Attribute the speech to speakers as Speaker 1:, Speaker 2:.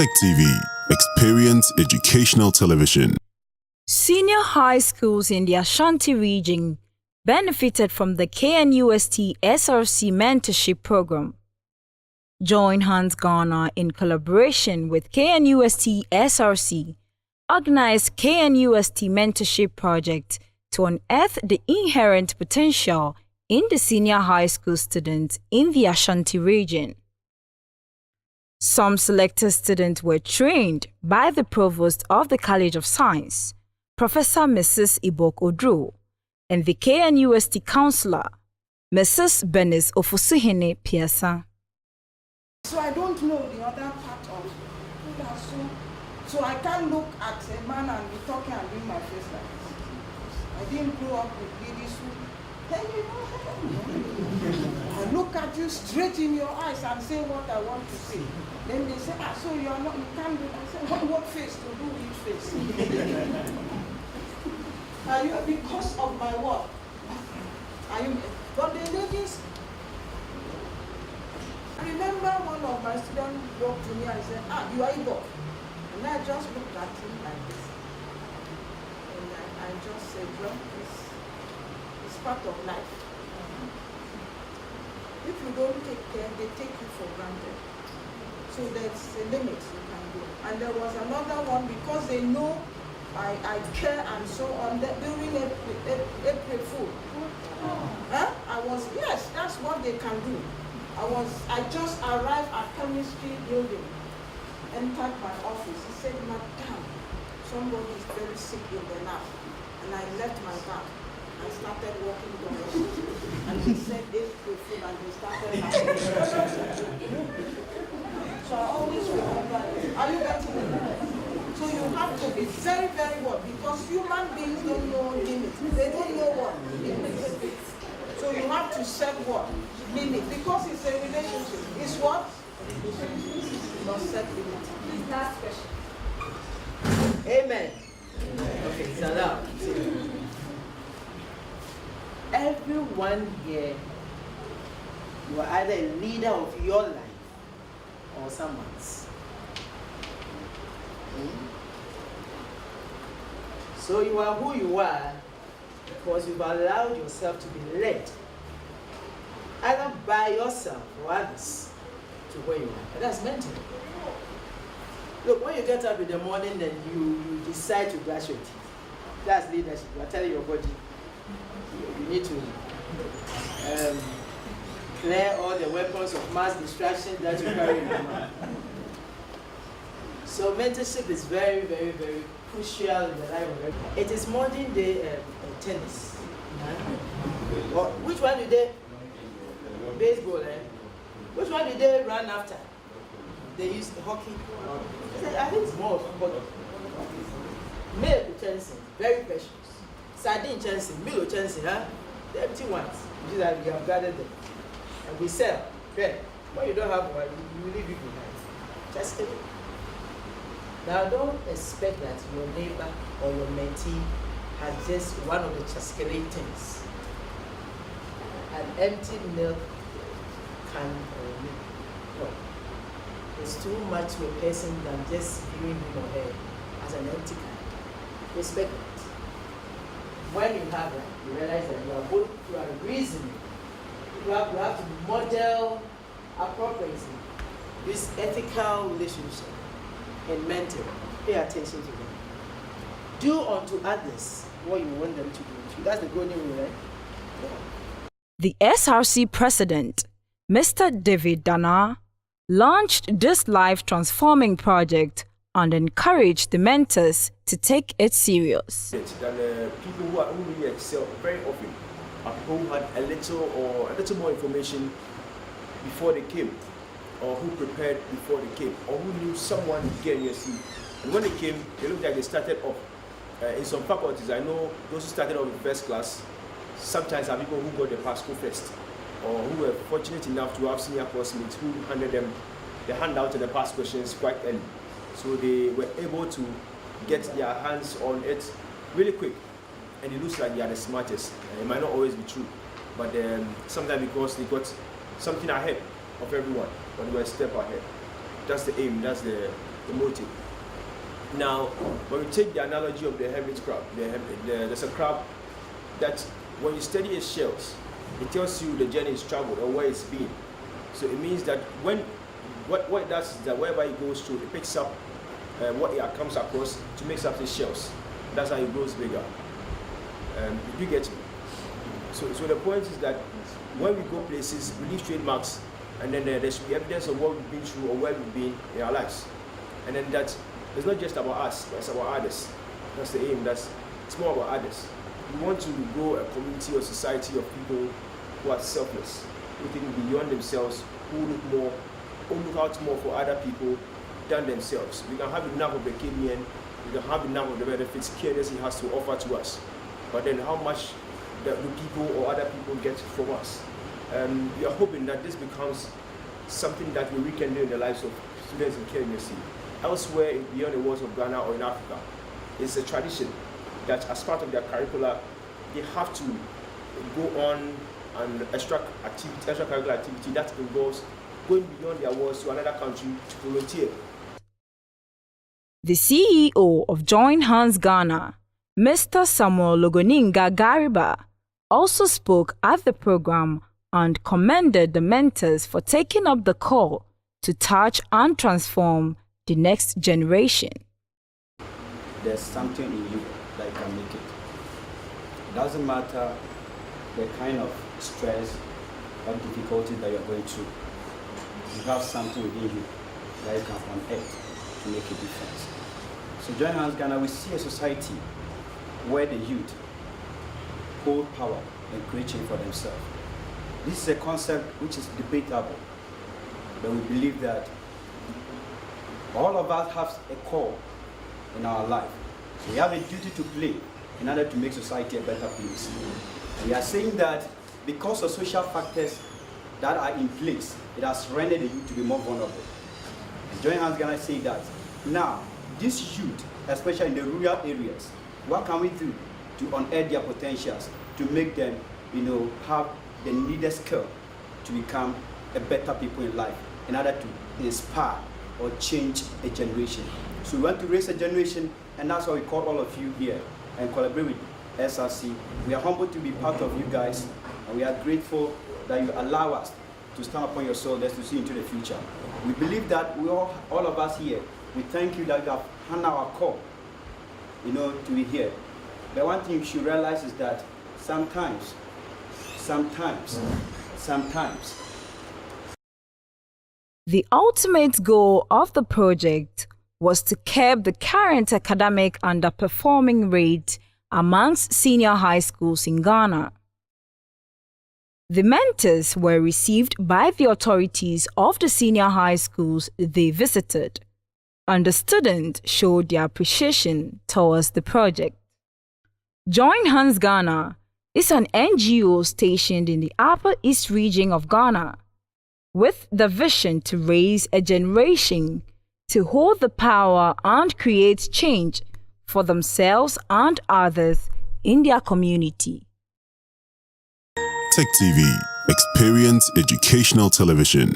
Speaker 1: KNUST-TEK TV. Experience educational television.
Speaker 2: Senior high schools in the Ashanti region benefited from the KNUST SRC Mentorship Program. Join Hands Ghana in collaboration with KNUST SRC organized KNUST Mentorship Project to unearth the inherent potential in the senior high school students in the Ashanti region. Some selected students were trained by the Provost of the College of Science, Professor Mrs. Ibok Odro, and the KNUST Counselor, Mrs. Benis Ofosuhene Piasa.
Speaker 3: So I don't know the other part of it. So I can't look at a man and be talking and doing my face like this. I didn't grow up with ladies who, hey, you know, I look at you straight in your eyes and say what I want to say. Then they say, so you are not, you can't do it. I say, what face to do which face? Are you, because of my work? Are you, but the ladies, I remember one of my students walked to me and said, you are Igbo. And I just looked at him like this. And I just said, well, it's part of life. If you don't take care, they take you for granted. So there's a limit you can go. And there was another one, because they know I care and so on, that during April Fool. Yes, that's what they can do. I just arrived at chemistry building, entered my office. He said, Madam, somebody is very sick in the lab. And I left my bag. I started walking down. And he said, April Fool, and they started laughing. So I always remember, are you getting it? So you have to be very, very what? Because human beings don't know limits. They don't know what limits. So you have to set what? Limit. Because it's a relationship. It's what? You must set limits. Last question. Amen.
Speaker 4: Okay, so now, everyone here, you are either a leader of your life or someone's. So you are who you are because you've allowed yourself to be led, either by yourself or others, to where you are. And that's mental. Look, when you get up in the morning and you decide to brush your teeth, that's leadership. You are telling your body you need to clear all the weapons of mass destruction that you carry in your mouth. So mentorship is very, very, very crucial in the life of everyone. It is modern day tennis. Well, which one do they? Baseball, Which one do they run after? They use hockey. I think it's more of hockey. Milk chancing, very precious. Sardine chancing, Milo chancing, the empty ones. Which is that we have gathered them. And we sell. Okay. When you don't have one, you leave it behind. Just kidding. Now don't expect that your neighbor or your mentee has just one of the chasquerie things. An empty milk can or milk. No. It's too much to a person than just viewing him or her as an empty can. Respect it. When you have that, you realize that you are reasoning. You have to model appropriately this ethical relationship and mentor. Pay attention to them. Do unto others what you want them to do. That's the golden rule, right? Yeah.
Speaker 2: The SRC president, Mr. David Dannah, launched this life transforming project and encouraged the mentors to take it serious.
Speaker 5: People who really excel very often are people who had a little more information before they came, or who prepared before they came, or who knew someone to get USC. And when they came, they looked like they started off. In some faculties, I know those who started off in first class sometimes are people who got the pass school first, or who were fortunate enough to have senior classmates who handed them the handout and the past questions quite early. So they were able to get their hands on it really quick. And it looks like they are the smartest. It might not always be true, but sometimes because they got something ahead of everyone, but they were a step ahead. That's the aim, that's the the motive. Now, when we take the analogy of the hermit crab, there's a crab that when you study its shells, it tells you the journey it's traveled or where it's been. So it means that what it does is that wherever it goes through, it picks up what it comes across to make up its shells. That's how it grows bigger. You get me? So the point is that when we go places, we leave trademarks, and then there should be evidence of what we've been through or where we've been in our lives. And then that it's not just about us, but it's about others. That's the aim. It's more about others. We want to grow a community or society of people who are selfless, who think beyond themselves, who look out more for other people than themselves. We can have enough of the Kenyan, we can have enough of the benefits KNUST has to offer to us. But then how much do people or other people get from us? We are hoping that this becomes something that we rekindle in the lives of students in KNUST. Elsewhere, beyond the walls of Ghana or in Africa, it's a tradition that as part of their curricula, they have to go on an extracurricular activity that involves going beyond their walls to another country to volunteer.
Speaker 2: The CEO of Join Hands Ghana, Mr. Samuel Logoninga Gariba, also spoke at the program and commended the mentors for taking up the call to touch and transform the next generation.
Speaker 6: There's something in you that can make it. It doesn't matter the kind of stress or difficulty that you're going through. You have something within you that you can unearth to make a difference. So Join Hands Ghana, we see a society where the youth hold power and create change for themselves. This is a concept which is debatable, but we believe that all of us have a call in our life. So we have a duty to play in order to make society a better place. And we are saying that because of social factors that are in place, it has rendered the youth to be more vulnerable. And Join Hands Ghana say that now, this youth, especially in the rural areas, what can we do to unearth their potentials, to make them, have the needed skill to become a better people in life, in order to inspire or change a generation. So we want to raise a generation, and that's why we call all of you here and collaborate with SRC. We are humbled to be part of you guys, and we are grateful that you allow us to stand upon your shoulders to see into the future. We believe that we all of us here, we thank you that you have handed our call, to be here. But one thing you should realize is that sometimes,
Speaker 2: the ultimate goal of the project was to curb the current academic underperforming rate amongst senior high schools in Ghana. The mentors were received by the authorities of the senior high schools they visited, and the students showed their appreciation towards the project. Join Hands Ghana is an NGO stationed in the Upper East region of Ghana, with the vision to raise a generation to hold the power and create change for themselves and others in their community.
Speaker 1: Tech TV. Experience educational television.